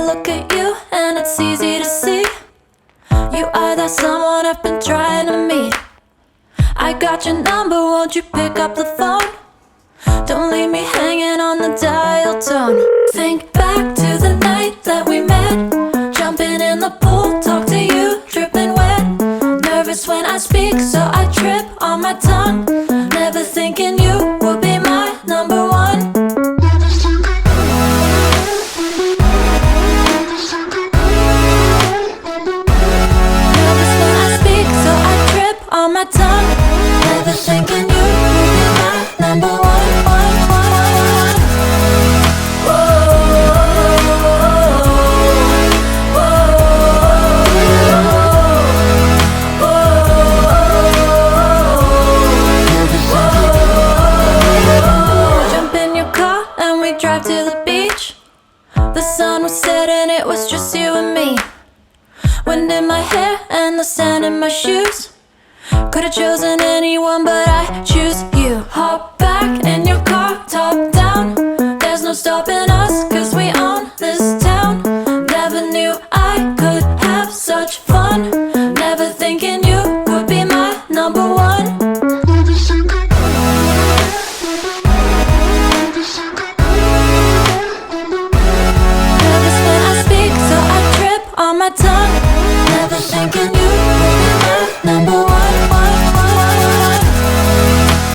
look at you and it's easy to see you are that someone I've been trying to meet. I got your number, won't you pick up the phone? Don't leave me hanging on the dial tone. Think back to the night that we met, jumping in the pool, talk to you, dripping wet. Nervous when I speak, so I trip on my tongue. Never thinking you would be my number one. Nervous when I speak, so I trip on my tongue. Never thinking you would be my number one. Drive to the beach. The sun was setting, it was just you and me. Wind in my hair and the sand in my shoes. Could've chosen anyone, but I choose you.